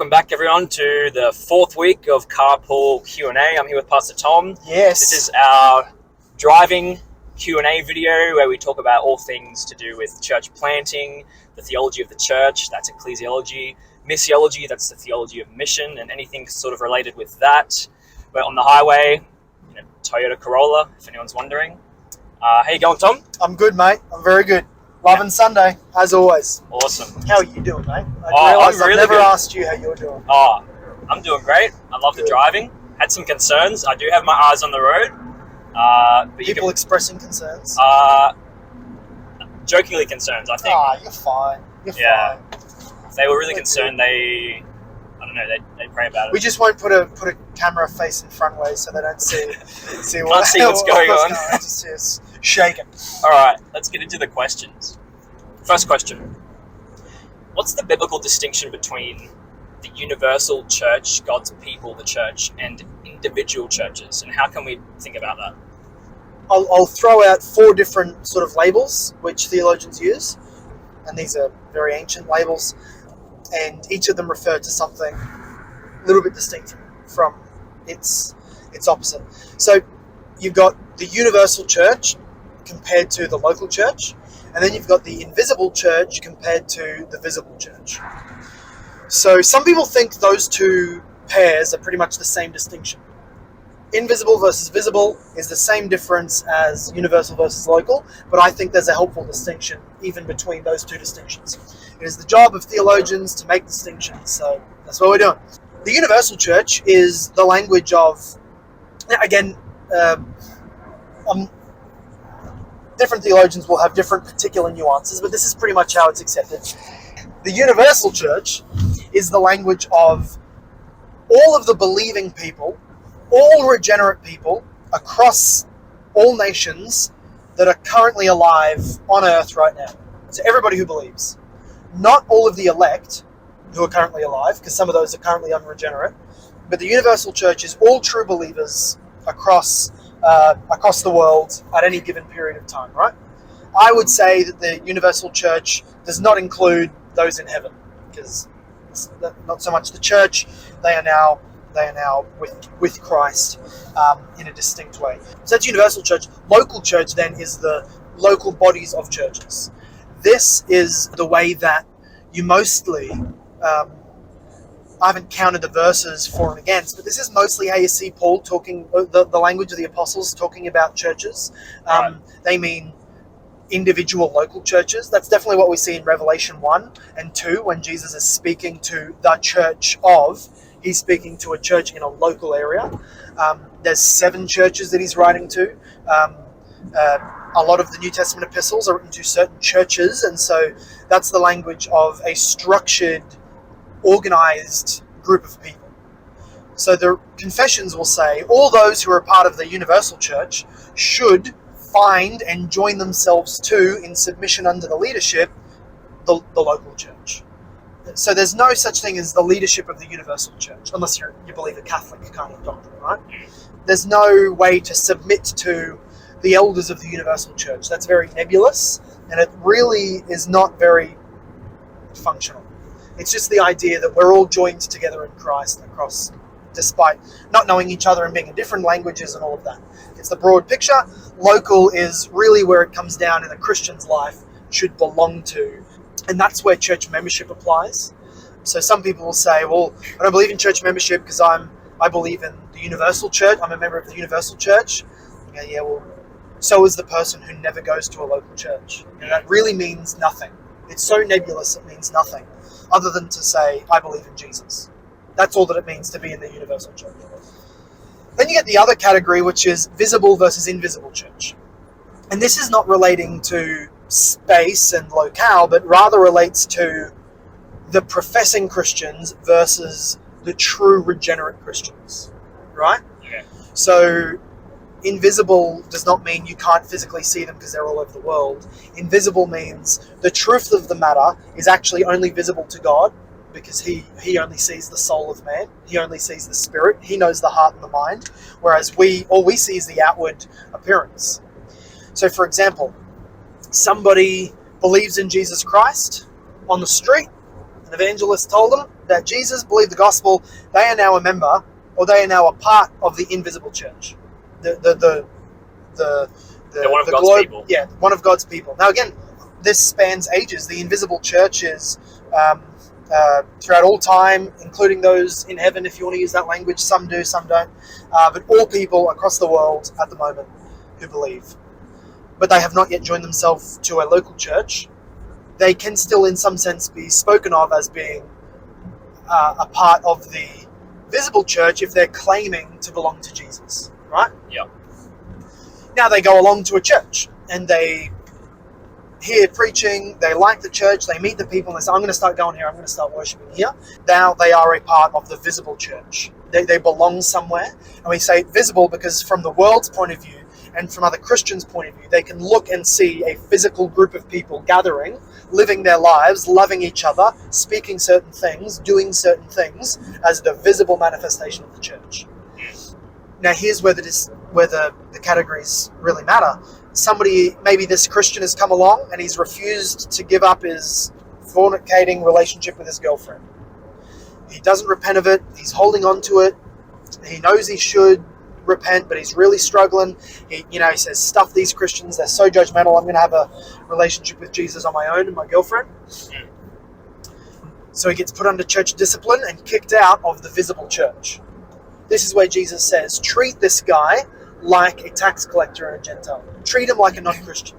welcome back everyone to the fourth week of Carpool Q&A. I'm here with Pastor Tom. Yes. This is our driving Q&A video where we talk about all things to do with church planting, the theology of the church, that's ecclesiology, missiology, that's the theology of mission, and anything sort of related with that. We're on the highway, Toyota Corolla, if anyone's wondering. How you going, Tom? I'm good, mate. I'm very good. Loving Sunday, as always. Awesome. How are you doing, mate? I'm really I've never good. asked you how you're doing. I'm doing great. I love the driving. Had some concerns. I do have my eyes on the road. But People expressing concerns? Jokingly concerns, I think. You're fine. You're Yeah. fine. If they were really concerned, they pray about it. We just won't put a camera face in front way so they don't see Can't see what's going on. Just see us shaking. All right, let's get into the questions. First question. What's the biblical distinction between the universal church, God's people, the church, and individual churches? And how can we think about that? I'll throw out 4 different sort of labels which theologians use, and these are very ancient labels, and each of them refer to something a little bit distinct from its opposite. So you've got the universal church compared to the local church, and then you've got the invisible church compared to the visible church. So some people think those two pairs are pretty much the same distinction. Invisible versus visible is the same difference as universal versus local, but I think there's a helpful distinction even between those two distinctions. It is the job of theologians to make distinctions, so that's what we're doing. The universal church is the language of, again, different theologians will have different particular nuances, but this is pretty much how it's accepted. The universal church is the language of all of the believing people, all regenerate people across all nations that are currently alive on earth right now. So everybody who believes. Not all of the elect who are currently alive, because some of those are currently unregenerate, but the universal church is all true believers across the world at any given period of time, right? I would say that the universal church does not include those in heaven, because it's not so much the church. They are now with Christ in a distinct way. So that's universal church. Local church then is the local bodies of churches. This is the way that you mostly, I haven't counted the verses for and against, but this is mostly how you see Paul talking, the language of the apostles talking about churches. Right. They mean individual local churches. That's definitely what we see in Revelation 1 and 2 when Jesus is speaking to the church of. He's speaking to a church in a local area. There's 7 churches that he's writing to. A lot of the New Testament epistles are written to certain churches, and so that's the language of a structured, organized group of people. So the confessions will say all those who are part of the universal church should find and join themselves to, in submission under the leadership, the local church. So there's no such thing as the leadership of the universal church, unless you believe a Catholic kind of doctrine, right? There's no way to submit to the elders of the universal church. That's very nebulous, and it really is not very functional. It's just the idea that we're all joined together in Christ across, despite not knowing each other and being in different languages and all of that. It's the broad picture. Local is really where it comes down in a Christian's life should belong to. And that's where church membership applies. So some people will say, well, I don't believe in church membership because I believe in the universal church. I'm a member of the universal church. Yeah, well, so is the person who never goes to a local church. And that really means nothing. It's so nebulous, it means nothing other than to say, I believe in Jesus. That's all that it means to be in the universal church. Then you get the other category, which is visible versus invisible church. And this is not relating to space and locale, but rather relates to the professing Christians versus the true regenerate Christians, right? Yeah. So invisible does not mean you can't physically see them because they're all over the world. Invisible means the truth of the matter is actually only visible to God because he only sees the soul of man. He only sees the spirit. He knows the heart and the mind, whereas all we see is the outward appearance. So for example, somebody believes in Jesus Christ on the street, An evangelist told them that Jesus believed the gospel. They are now a member, or they are now a part of the invisible church. The one of God's globe, people. yeah, one of God's people. Now again, this spans ages. The invisible church is throughout all time, including those in heaven, if you want to use that language. Some do, some don't. But all people across the world at the moment who believe. But they have not yet joined themselves to a local church. They can still, in some sense, be spoken of as being a part of the visible church if they're claiming to belong to Jesus, right? Yeah. Now they go along to a church and they hear preaching, they like the church, they meet the people and they say, I'm going to start going here, I'm going to start worshiping here. Now they are a part of the visible church. They belong somewhere. And we say visible because from the world's point of view and from other Christians' point of view, they can look and see a physical group of people gathering, living their lives, loving each other, speaking certain things, doing certain things as the visible manifestation of the church. Now here's where the categories really matter. Somebody, maybe this Christian has come along and he's refused to give up his fornicating relationship with his girlfriend. He doesn't repent of it. He's holding on to it. He knows he should repent, but he's really struggling. He says, stuff these Christians, they're so judgmental. I'm going to have a relationship with Jesus on my own and my girlfriend. So he gets put under church discipline and kicked out of the visible church. This is where Jesus says, treat this guy like a tax collector and a Gentile. Treat him like a non-Christian.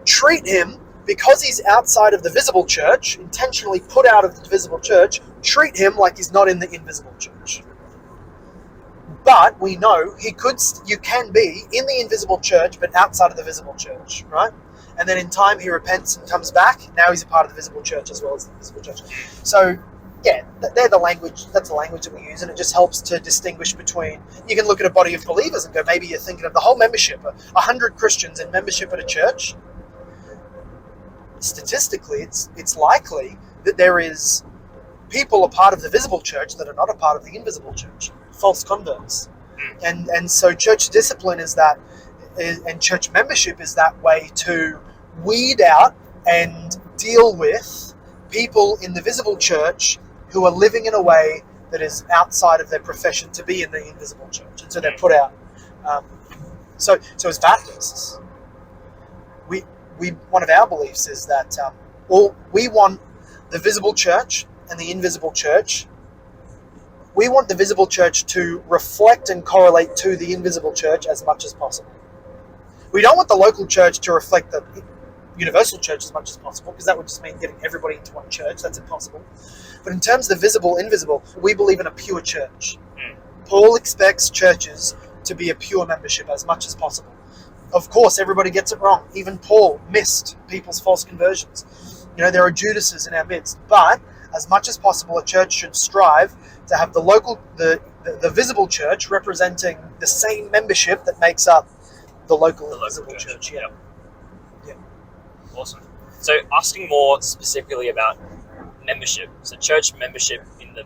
Treat him, because he's outside of the visible church, intentionally put out of the visible church, treat him like he's not in the invisible church. But we know you can be in the invisible church, but outside of the visible church, right? And then in time he repents and comes back. Now he's a part of the visible church as well as the invisible church. So, yeah, that's the language that we use, and it just helps to distinguish between. You can look at a body of believers and go, maybe you're thinking of the whole membership, 100 Christians in membership at a church. Statistically, it's likely that there is people a part of the visible church that are not a part of the invisible church, false converts. And so church discipline is that, and church membership is that way to weed out and deal with people in the visible church who are living in a way that is outside of their profession to be in the invisible church, and so they're put out. So as Baptists, we one of our beliefs is that we want the visible church and the invisible church. We want the visible church to reflect and correlate to the invisible church as much as possible. We don't want the local church to reflect the universal church as much as possible, because that would just mean getting everybody into one church. That's impossible. But in terms of the visible, invisible, we believe in a pure church. Paul expects churches to be a pure membership as much as possible. Of course, everybody gets it wrong. Even Paul missed people's false conversions. There are Judases in our midst, but as much as possible, a church should strive to have the visible church representing the same membership that makes up the local invisible church. Yeah. Awesome. So asking more specifically about membership, so church membership in the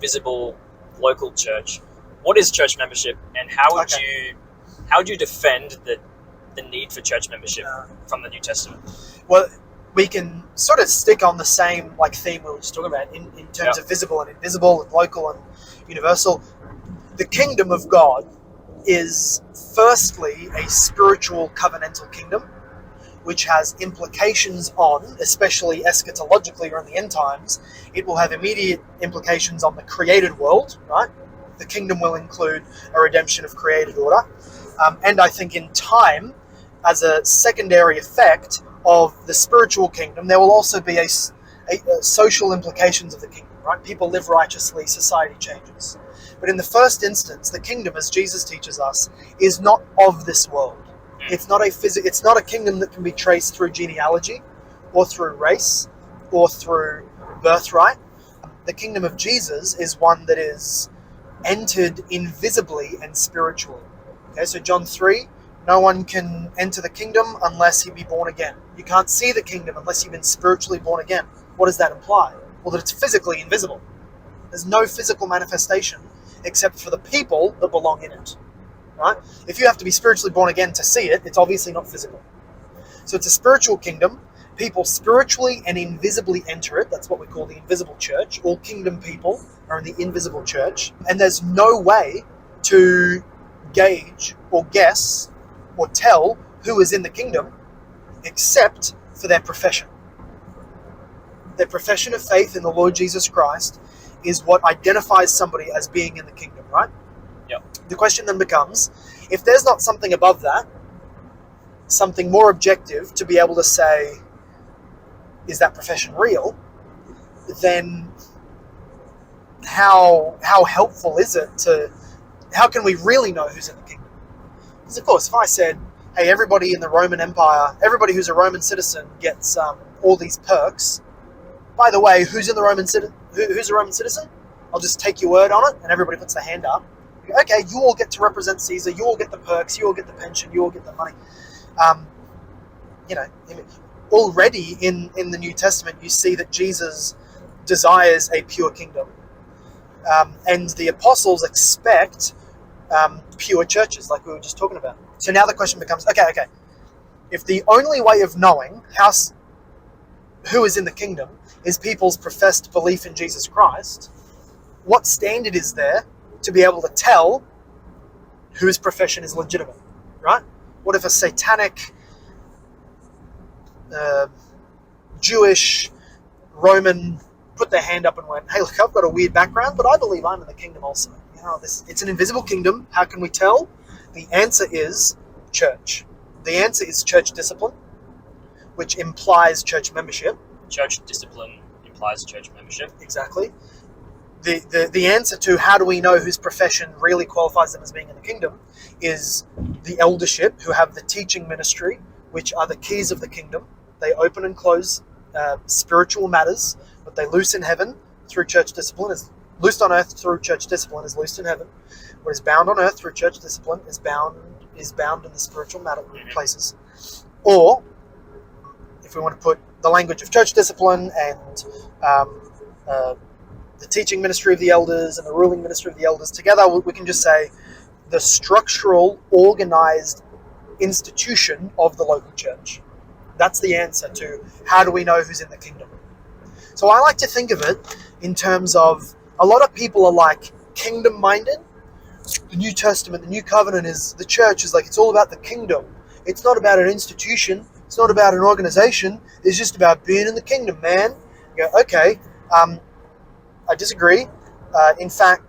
visible local church. What is church membership, and how would you defend the need for church membership from the New Testament? Well, we can sort of stick on the same theme we were just talking about in terms of visible and invisible, and local and universal. The kingdom of God is firstly a spiritual covenantal kingdom, which has implications on, especially eschatologically or in the end times, it will have immediate implications on the created world, right? The kingdom will include a redemption of created order. And I think in time, as a secondary effect of the spiritual kingdom, there will also be a social implications of the kingdom, right? People live righteously, society changes. But in the first instance, the kingdom, as Jesus teaches us, is not of this world. It's not a kingdom that can be traced through genealogy or through race or through birthright. The kingdom of Jesus is one that is entered invisibly and spiritually. Okay, so John 3, no one can enter the kingdom unless he be born again. You can't see the kingdom unless you've been spiritually born again. What does that imply? Well, that it's physically invisible. There's no physical manifestation except for the people that belong in it. Right? If you have to be spiritually born again to see it, it's obviously not physical. So it's a spiritual kingdom. People spiritually and invisibly enter it. That's what we call the invisible church. All kingdom people are in the invisible church. And there's no way to gauge or guess or tell who is in the kingdom except for their profession. Their profession of faith in the Lord Jesus Christ is what identifies somebody as being in the kingdom, right? Yep. The question then becomes, if there's not something above that, something more objective to be able to say, is that profession real? Then how helpful is it how can we really know who's in the kingdom? Because of course, if I said, hey, everybody in the Roman Empire, everybody who's a Roman citizen gets all these perks. By the way, who's a Roman citizen? I'll just take your word on it, and everybody puts their hand up. Okay, you all get to represent Caesar. You all get the perks. You all get the pension. You all get the money. Already in the New Testament, you see that Jesus desires a pure kingdom, and the apostles expect pure churches, like we were just talking about. So now the question becomes, okay, if the only way of knowing who is in the kingdom is people's professed belief in Jesus Christ, what standard is there to be able to tell whose profession is legitimate, right? What if a satanic, Jewish, Roman put their hand up and went, hey, look, I've got a weird background, but I believe I'm in the kingdom also. It's an invisible kingdom. How can we tell? The answer is church. The answer is church discipline, which implies church membership. Church discipline implies church membership. Exactly. The answer to how do we know whose profession really qualifies them as being in the kingdom is the eldership, who have the teaching ministry, which are the keys of the kingdom. They open and close spiritual matters, but they loose in heaven through church discipline, is loosed on earth through church discipline, is loosed in heaven. What is bound on earth through church discipline is bound in the spiritual matter places. Or, if we want to put the language of church discipline and the teaching ministry of the elders and the ruling ministry of the elders together, we can just say the structural, organized institution of the local church. That's the answer to how do we know who's in the kingdom. So I like to think of it in terms of, a lot of people are like kingdom-minded. The New Testament, the New Covenant the church is like, it's all about the kingdom. It's not about an institution. It's not about an organization. It's just about being in the kingdom, man. You go, okay, I disagree. In fact,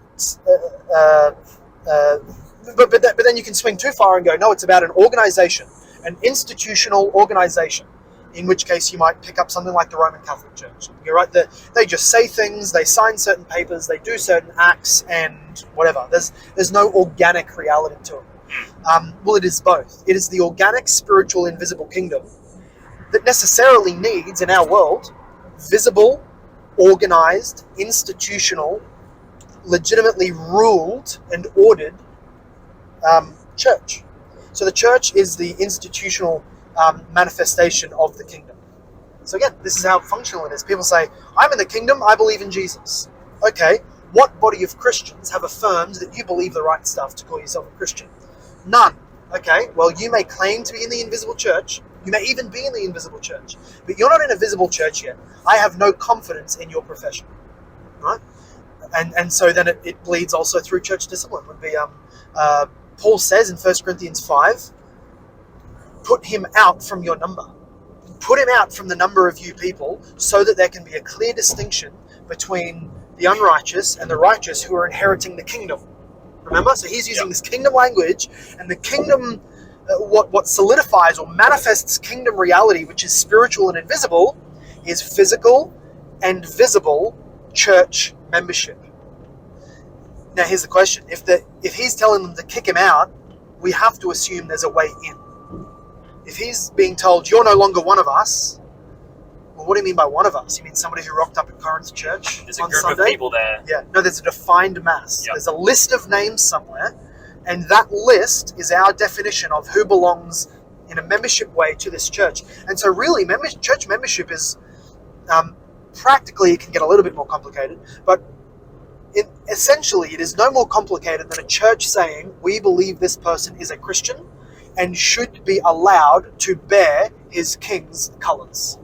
but then you can swing too far and go, no, it's about an organization, an institutional organization, in which case you might pick up something like the Roman Catholic Church. You're right, they just say things, they sign certain papers, they do certain acts, and whatever. There's no organic reality to it. Well, it is both. It is the organic, spiritual, invisible kingdom that necessarily needs, in our world, visible, organized, institutional, legitimately ruled and ordered church. So the church is the institutional manifestation of the kingdom. So again, this is how functional it is. People say, I'm in the kingdom, I believe in Jesus. Okay, what body of Christians have affirmed that you believe the right stuff to call yourself a Christian? None. Okay, well, you may claim to be in the invisible church. You may even be in the invisible church, but you're not in a visible church yet. I have no confidence in your profession, right? And so then it bleeds also through church discipline. Would be Paul says in 1 Corinthians 5, put him out from your number. Put him out from the number of you people so that there can be a clear distinction between the unrighteous and the righteous who are inheriting the kingdom. Remember? So he's using this kingdom language, and the kingdom, what solidifies or manifests kingdom reality, which is spiritual and invisible, is physical and visible church membership. Now here's the question. If he's telling them to kick him out, we have to assume there's a way in. If he's being told, you're no longer one of us, well, what do you mean by one of us? You mean somebody who rocked up at Corinth Church There's a on group Sunday? of people there. Yeah, no, there's a defined mass. Yep. There's a list of names somewhere, and that list is our definition of who belongs in a membership way to this church. And so really, church membership is, practically, it can get a little bit more complicated, but essentially it is no more complicated than a church saying, we believe this person is a Christian and should be allowed to bear his king's colors.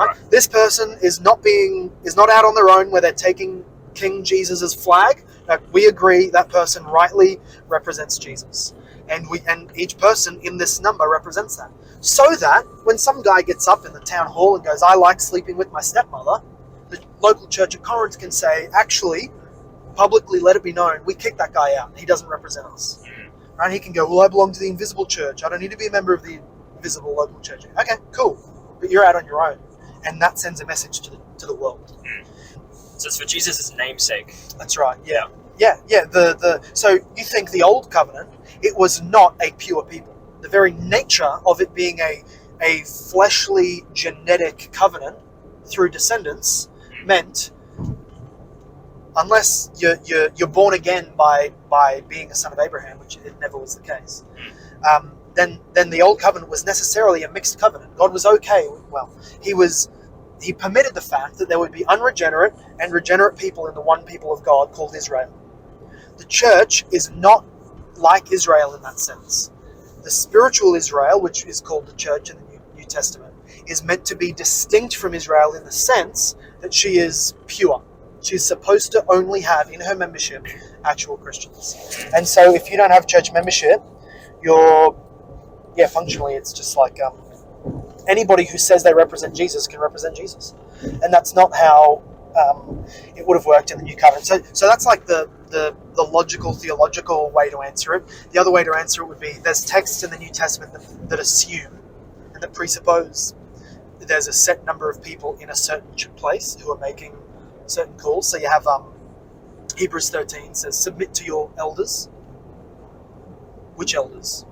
Right? This person is not out on their own where they're taking King Jesus' flag. No, we agree that person rightly represents Jesus. And each person in this number represents that. So that when some guy gets up in the town hall and goes, I like sleeping with my stepmother, the local church of Corinth can say, actually, publicly let it be known, we kicked that guy out. He doesn't represent us. Right? He can go, well, I belong to the invisible church. I don't need to be a member of the invisible local church. Okay, cool. But you're out on your own. And that sends a message to the world. So it's for Jesus' namesake. That's right, yeah. So you think the old covenant, it was not a pure people. The very nature of it being a fleshly genetic covenant through descendants meant, unless you're born again by being a son of Abraham, which it never was the case, then the old covenant was necessarily a mixed covenant. God was okay. Well, he permitted the fact that there would be unregenerate and regenerate people in the one people of God called Israel. The church is not like Israel in that sense. The spiritual Israel, which is called the church in the New Testament, is meant to be distinct from Israel in the sense that she is pure. She's supposed to only have in her membership actual Christians. And so if you don't have church membership, functionally it's just like anybody who says they represent Jesus can represent Jesus. And that's not how it would have worked in the New Covenant. So that's like the logical, theological way to answer it. The other way to answer it would be there's texts in the New Testament that assume and that presuppose that there's a set number of people in a certain place who are making certain calls. So you have Hebrews 13 says, submit to your elders. Which elders?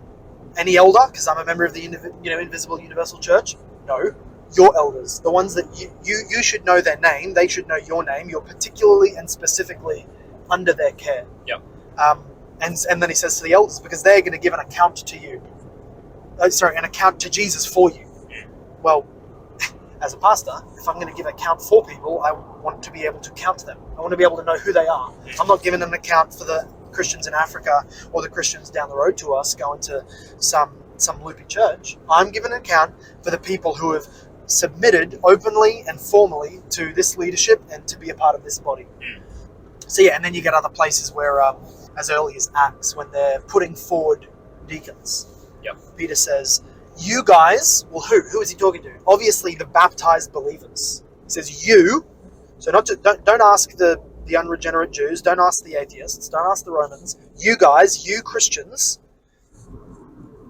Any elder? Because I'm a member of the invisible universal church? No. Your elders. The ones that you should know their name. They should know your name. You're particularly and specifically under their care. Yep. And then he says to the elders, because they're going to give an account to you. An account to Jesus for you. Well, as a pastor, if I'm going to give an account for people, I want to be able to count them. I want to be able to know who they are. I'm not giving an account for the Christians in Africa or the Christians down the road to us going to some loopy church. I'm giving an account for the people who have submitted openly and formally to this leadership and to be a part of this body. So and then you get other places where, as early as Acts, when they're putting forward deacons, Peter says, you guys, well, who is he talking to? Obviously the baptized believers. He says you, so don't ask the unregenerate Jews, don't ask the atheists, don't ask the Romans. You guys, you Christians,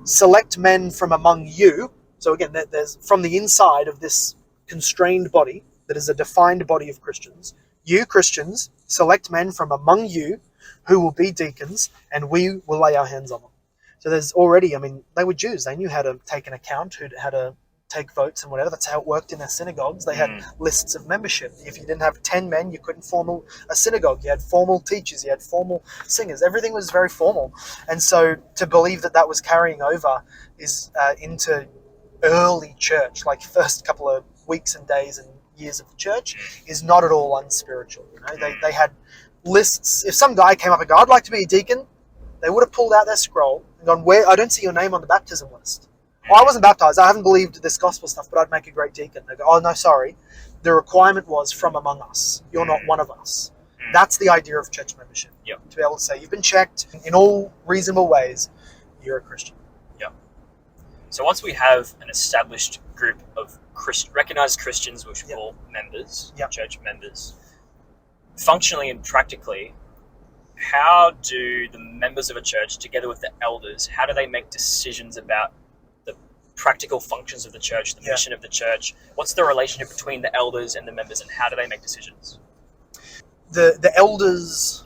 select men from among you. So again, there's from the inside of this constrained body that is a defined body of Christians. You Christians, select men from among you who will be deacons, and we will lay our hands on them. So there's already, they were Jews. They knew how to take an account, how to take votes and whatever. That's how it worked in their synagogues. They had lists of membership. If you didn't have 10 men, you couldn't form a synagogue. You had formal teachers. You had formal singers. Everything was very formal. And so to believe that was carrying over is into early church, like first couple of weeks and days and years of the church, is not at all unspiritual. They had lists. If some guy came up and go, I'd like to be a deacon, they would have pulled out their scroll and gone, I don't see your name on the baptism list. I wasn't baptized. I haven't believed this gospel stuff, but I'd make a great deacon. They go, oh, no, sorry. The requirement was from among us. You're not one of us. That's the idea of church membership. Yep. To be able to say, you've been checked in all reasonable ways. You're a Christian. Yep. So once we have an established group of recognized Christians, which we call members, church members, functionally and practically, how do the members of a church, together with the elders, how do they make decisions about the practical functions of the church, the mission of the church? What's the relationship between the elders and the members, and how do they make decisions? The elders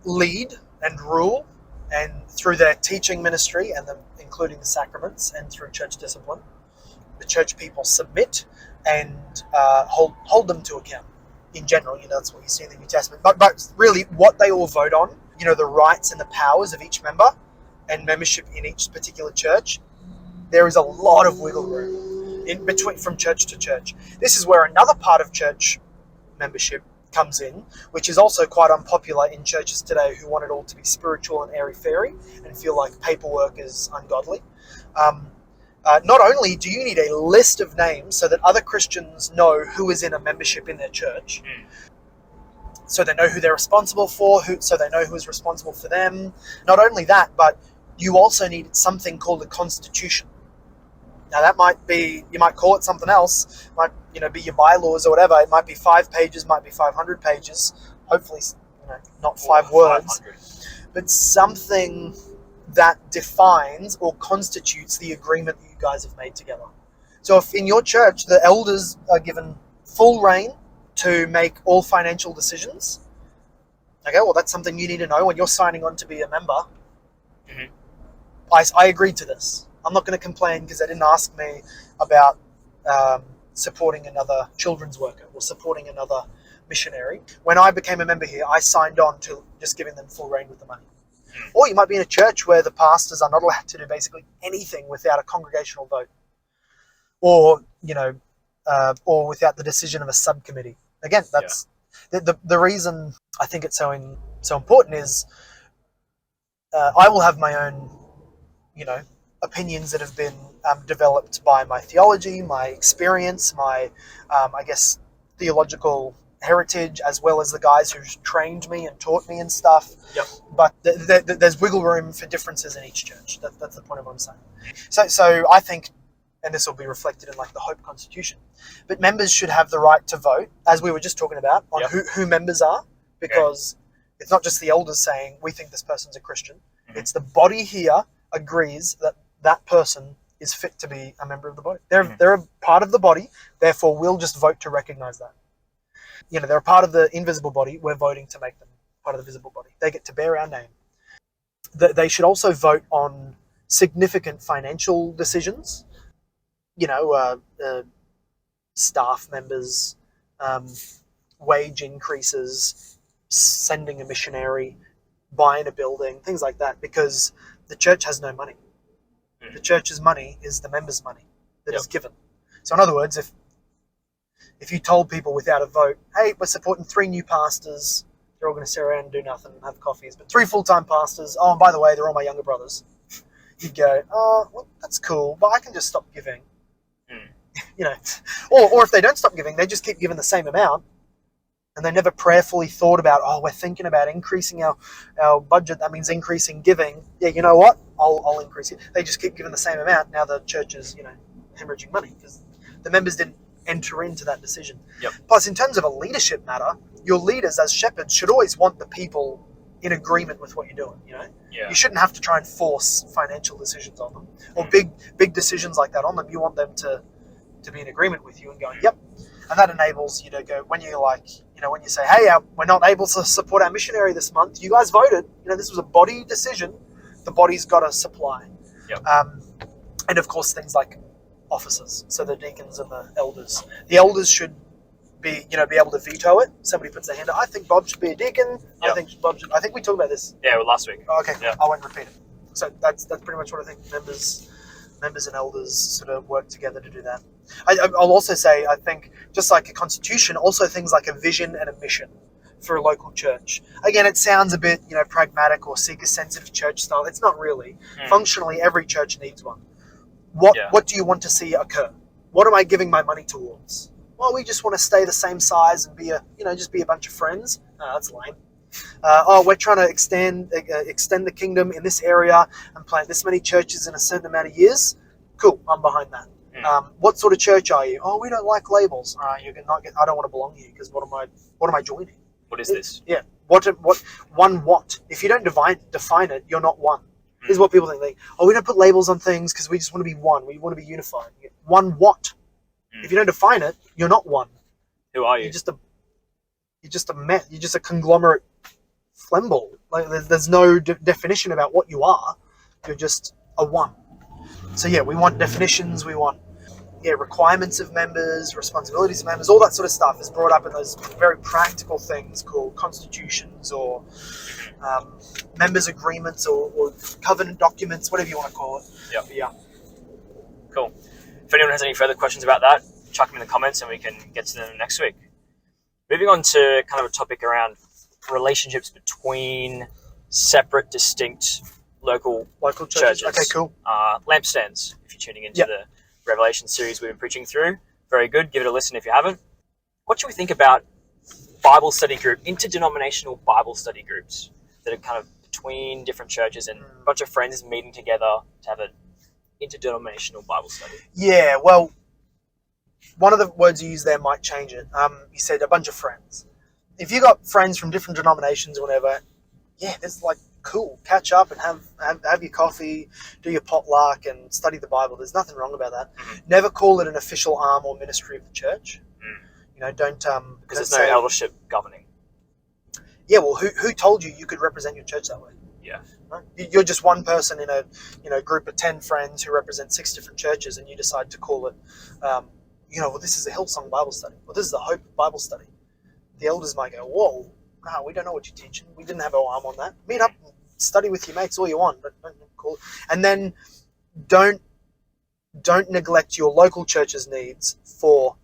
lead and rule, and through their teaching ministry, and including the sacraments, and through church discipline, the church people submit and hold them to account. In general, that's what you see in the New Testament. But really, what they all vote on, the rights and the powers of each member and membership in each particular church, there is a lot of wiggle room in between from church to church. This is where another part of church membership comes in, which is also quite unpopular in churches today who want it all to be spiritual and airy-fairy and feel like paperwork is ungodly. Not only do you need a list of names so that other Christians know who is in a membership in their church, so they know who they're responsible for, so they know who is responsible for them. Not only that, but you also need something called a constitution. Now that might be, you might call it something else, might be your bylaws or whatever. It might be 5 pages, might be 500 pages. Hopefully, not 5 words, but something that defines or constitutes the agreement that you guys have made together. So if in your church the elders are given full reign to make all financial decisions, okay, well that's something you need to know when you're signing on to be a member. Mm-hmm. I agreed to this. I'm not going to complain because they didn't ask me about supporting another children's worker or supporting another missionary. When I became a member here, I signed on to just giving them full reign with the money. Or you might be in a church where the pastors are not allowed to do basically anything without a congregational vote, or or without the decision of a subcommittee. Again, that's the reason I think it's so important is I will have my own, opinions that have been developed by my theology, my experience, my I guess theological heritage, as well as the guys who trained me and taught me and stuff. Yep. But there's wiggle room for differences in each church. That's the point of what I'm saying. So I think, and this will be reflected in like the Hope Constitution, but members should have the right to vote, as we were just talking about, on who members are, because it's not just the elders saying we think this person's a Christian. Mm-hmm. It's the body here agrees that that person is fit to be a member of the body. They're a part of the body, therefore we'll just vote to recognize that. They're a part of the invisible body. We're voting to make them part of the visible body. They get to bear our name. They should also vote on significant financial decisions. Staff members, wage increases, sending a missionary, buying a building, things like that, because the church has no money. The church's money is the members' money that is given. So in other words, if you told people without a vote, hey, we're supporting 3 new pastors, they're all going to sit around and do nothing and have coffees, but 3 full-time pastors, oh, and by the way, they're all my younger brothers. You'd go, oh, well, that's cool, but I can just stop giving. Or if they don't stop giving, they just keep giving the same amount, and they never prayerfully thought about, oh, we're thinking about increasing our budget, that means increasing giving. Yeah, you know what? I'll increase it. They just keep giving the same amount. Now the church is, hemorrhaging money because the members didn't enter into that decision. Yep. Plus, in terms of a leadership matter, your leaders as shepherds should always want the people in agreement with what you're doing. You shouldn't have to try and force financial decisions on them or big decisions like that on them. You want them to be in agreement with you and going, yep. And that enables you to go, when you're like, when you say, hey, we're not able to support our missionary this month, you guys voted, this was a body decision, the body's got to supply. Yep. And of course things like officers, so the deacons and the elders. The elders should be able to veto it. Somebody puts their hand up, I think Bob should be a deacon. Yep. I think we talked about this. Yeah, last week. Oh, okay, yep. I won't repeat it. So that's pretty much what I think. Members and elders sort of work together to do that. I'll also say, I think, just like a constitution, also things like a vision and a mission for a local church. Again, it sounds a bit, pragmatic or seeker-sensitive church style. It's not really. Functionally, every church needs one. What do you want to see occur? What am I giving my money towards? Well, we just want to stay the same size and be just be a bunch of friends. No, that's lame. We're trying to extend the kingdom in this area and plant this many churches in a certain amount of years. Cool, I'm behind that. What sort of church are you? Oh, we don't like labels. All right, you can not get. I don't want to belong here because what am I joining? What is this? Yeah. What? If you don't define it, you're not one. This is what people think. We don't put labels on things because we just want to be one. We want to be unified. One what? If you don't define it, you're not one. Who are you? You're just a conglomerate flemball. Like there's no definition about what you are. You're just a one. So yeah, we want definitions. We want requirements of members, responsibilities of members, all that sort of stuff is brought up in those very practical things called constitutions or members agreements or covenant documents, whatever you want to call it. Yep. Yeah. Cool. If anyone has any further questions about that, chuck them in the comments and we can get to them next week. Moving on to kind of a topic around relationships between separate, distinct local churches. Okay, cool. Lampstands, if you're tuning into Yep. the Revelation series we've been preaching through. Very good. Give it a listen if you haven't. What should we think about Bible study group, interdenominational Bible study groups that are kind of between different churches and a bunch of friends meeting together to have an interdenominational Bible study? Yeah, well, one of the words you used there might change it. You said a bunch of friends. If you got friends from different denominations or whatever, yeah, that's like cool. Catch up and have your coffee, do your potluck, and study the Bible. There's nothing wrong about that. Never call it an official arm or ministry of the church. You know, don't because there's no eldership governing. Yeah, well, who told you could represent your church that way? Yeah, right? You're just one person in a group of 10 friends who represent 6 different churches, and you decide to call it, well, this is the Hillsong Bible study, or this is the Hope Bible study. The elders might go, whoa, no, we don't know what you're teaching. We didn't have our arm on that. Meet up and study with your mates all you want, but don't call it. And then don't neglect your local church's needs for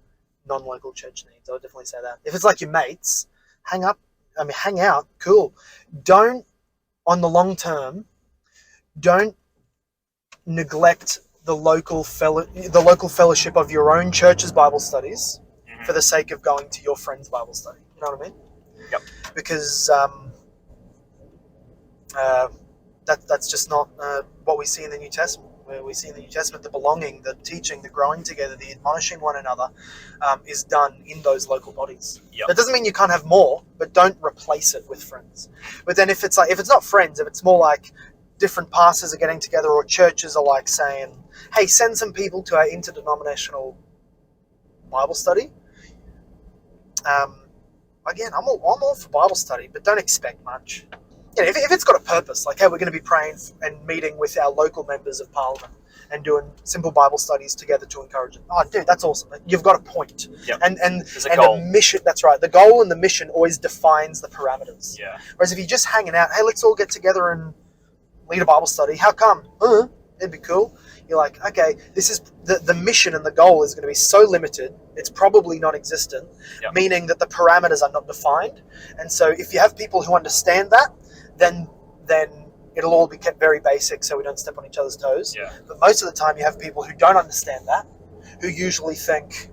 non-local church needs. I would definitely say that. If it's like your mates, hang out, cool. Don't, on the long term, don't neglect the local fellowship of your own church's Bible studies for the sake of going to your friend's Bible study. You know what I mean? Yep. Because that's just not what we see in the New Testament. Where we see in the New Testament the belonging, the teaching, the growing together, the admonishing one another is done in those local bodies. Yep. That doesn't mean you can't have more, but don't replace it with friends. But then if it's not friends, if it's more like different pastors are getting together or churches are like saying, hey, send some people to our interdenominational Bible study. Again, I'm all for Bible study, but don't expect much. If it's got a purpose, like, hey, we're going to be praying and meeting with our local members of Parliament and doing simple Bible studies together to encourage it. Oh, dude, that's awesome. You've got a point. Yep. And goal. the mission, that's right. The goal and the mission always defines the parameters. Yeah. Whereas if you're just hanging out, hey, let's all get together and lead a Bible study. How come? It'd be cool. You're like, okay, this is the mission and the goal is going to be so limited, it's probably non-existent, Yep. meaning that the parameters are not defined. And so if you have people who understand that, then it'll all be kept very basic so we don't step on each other's toes. Yeah. But most of the time you have people who don't understand that, who usually think,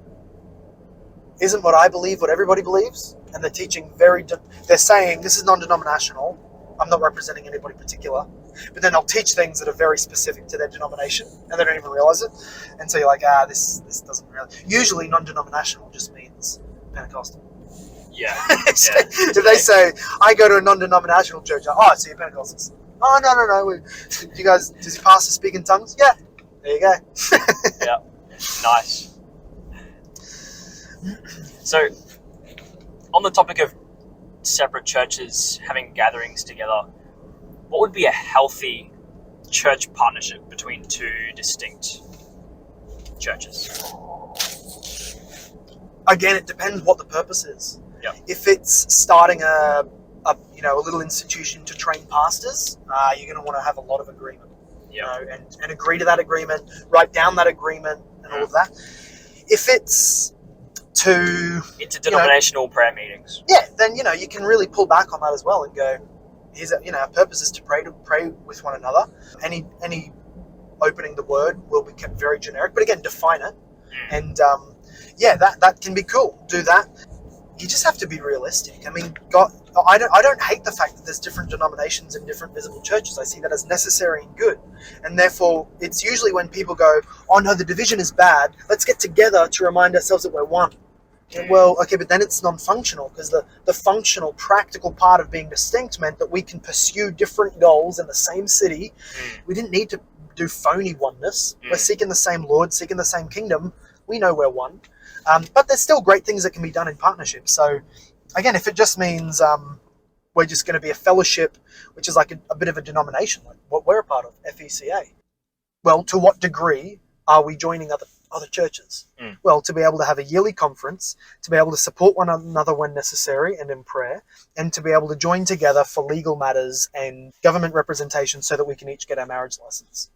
isn't what I believe what everybody believes? And they're teaching they're saying, this is non-denominational, I'm not representing anybody particular, but then they'll teach things that are very specific to their denomination and they don't even realize it. And so you're like, this doesn't really... Usually non-denominational just means Pentecostal. Yeah. If they say, I go to a non-denominational church, so you're Pentecostals. Oh, no. Does your pastor speak in tongues? Yeah. There you go. Yeah. Nice. So, on the topic of separate churches having gatherings together, what would be a healthy church partnership between two distinct churches? Again, it depends what the purpose is. Yep. If it's starting a little institution to train pastors, you're going to want to have a lot of agreement. Yep. And agree to that agreement, write down that agreement, and all of that. If it's to interdenominational prayer meetings, then you can really pull back on that as well and go, our purpose is to pray with one another. Any opening the word will be kept very generic, but again, define it. And that can be cool. Do that. You just have to be realistic. I mean, I don't hate the fact that there's different denominations and different visible churches. I see that as necessary and good. And therefore, it's usually when people go, oh no, the division is bad, let's get together to remind ourselves that we're one. And well, okay, but then it's non-functional, because the functional, practical part of being distinct meant that we can pursue different goals in the same city. We didn't need to do phony oneness. We're seeking the same Lord, seeking the same kingdom. We know we're one. But there's still great things that can be done in partnership. So, again, if it just means we're just going to be a fellowship, which is like a bit of a denomination, like what we're a part of, FECA. Well, to what degree are we joining other churches? Well, to be able to have a yearly conference, to be able to support one another when necessary and in prayer, and to be able to join together for legal matters and government representation so that we can each get our marriage license.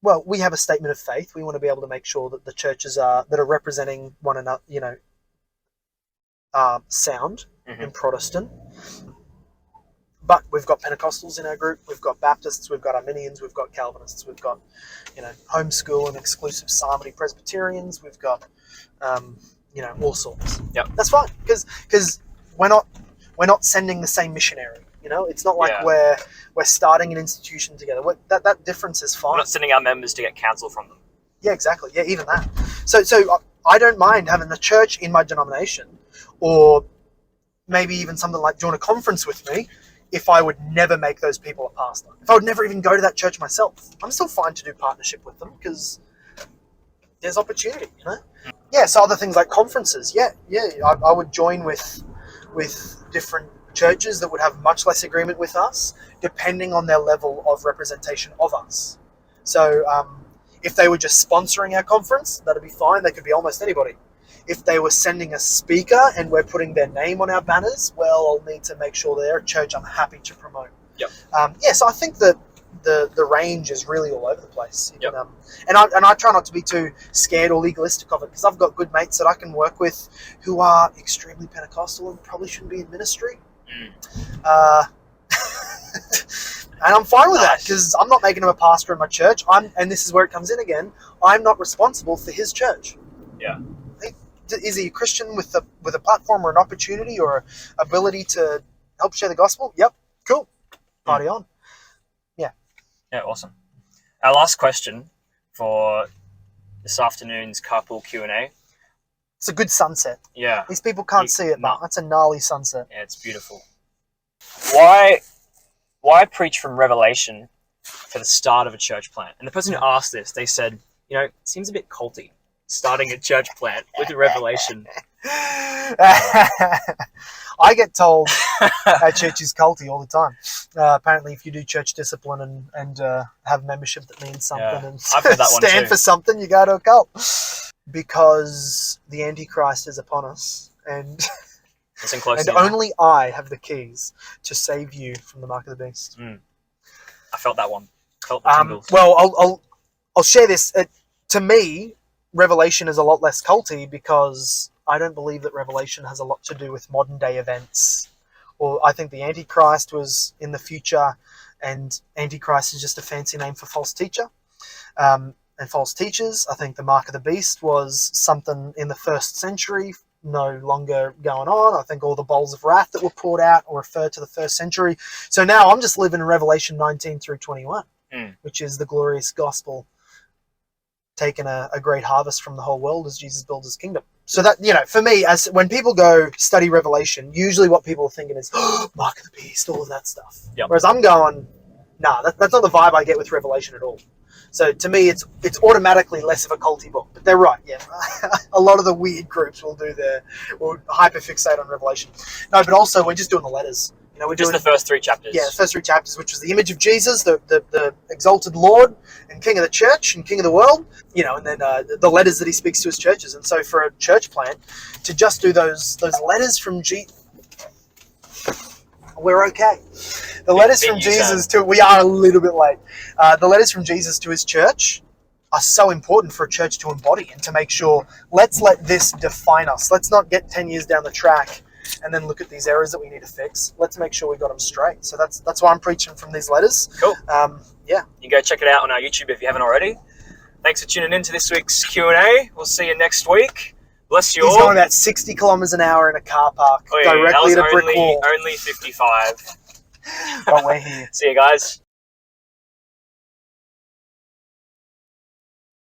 Well, we have a statement of faith. We want to be able to make sure that the churches that are representing one another, are sound and Protestant. But we've got Pentecostals in our group, we've got Baptists, we've got Arminians, we've got Calvinists, we've got, homeschool and exclusive psalmody Presbyterians, we've got, all sorts. Yep. That's fine, because we're not sending the same missionary. It's not like we're starting an institution together. That difference is fine. We're not sending our members to get counsel from them. Yeah, exactly. Yeah, even that. So I don't mind having a church in my denomination, or maybe even something like join a conference with me, if I would never make those people a pastor. If I would never even go to that church myself, I'm still fine to do partnership with them because there's opportunity, Yeah, so other things like conferences, I would join with different churches that would have much less agreement with us, depending on their level of representation of us. So if they were just sponsoring our conference, that'd be fine. They could be almost anybody. If they were sending a speaker and we're putting their name on our banners, well, I'll need to make sure they're a church I'm happy to promote. Yep. So I think that the range is really all over the place. Yep. And I try not to be too scared or legalistic of it, because I've got good mates that I can work with who are extremely Pentecostal and probably shouldn't be in ministry. And I'm fine with that, because I'm not making him a pastor in my church. And this is where it comes in again. I'm not responsible for his church. Yeah. Is he a Christian with a platform or an opportunity or ability to help share the gospel? Yep. Cool. Party on. Yeah. Yeah, awesome. Our last question for this afternoon's Carpool Q&A. It's a good sunset. Yeah. These people can't see it, but that's a gnarly sunset. Yeah, it's beautiful. Why preach from Revelation for the start of a church plant? And the person who asked this, they said, it seems a bit culty, starting a church plant with a Revelation. I get told our church is culty all the time. Apparently, if you do church discipline and have membership that means something and I've heard that one stand too. for something, you go to a cult. Because the Antichrist is upon us, and only I have the keys to save you from the mark of the beast. I felt that one. Felt the tingles. Well, I'll share this. To me, Revelation is a lot less culty, because I don't believe that Revelation has a lot to do with modern day events. Or I think the Antichrist was in the future, and Antichrist is just a fancy name for false teacher. And false teachers. I think the mark of the beast was something in the 1st century, no longer going on. I think all the bowls of wrath that were poured out refer to the 1st century. So now I'm just living in Revelation 19 through 21, which is the glorious gospel, taking a great harvest from the whole world as Jesus builds his kingdom. So that, for me, as when people go study Revelation, usually what people are thinking is, mark of the beast, all of that stuff. Yep. Whereas I'm going, nah, that's not the vibe I get with Revelation at all. So to me, it's automatically less of a culty book. But they're right, yeah. A lot of the weird groups will hyperfixate on Revelation. No, but also we're just doing the letters. We're just doing the first 3 chapters. Yeah, the first 3 chapters, which was the image of Jesus, the exalted Lord and King of the church and King of the world. And then the letters that he speaks to his churches. And so for a church plant to just do those letters from we're okay. The letters from Jesus we are a little bit late. The letters from Jesus to his church are so important for a church to embody and to make sure, let's let this define us. Let's not get 10 years down the track and then look at these errors that we need to fix. Let's make sure we got them straight. So that's why I'm preaching from these letters. Cool. Yeah. You can go check it out on our YouTube if you haven't already. Thanks for tuning in to this week's Q&A. We'll see you next week. Bless you all. He's going about 60 kilometers an hour in a car park directly at a brick wall. Only 55. But we're here. See you guys.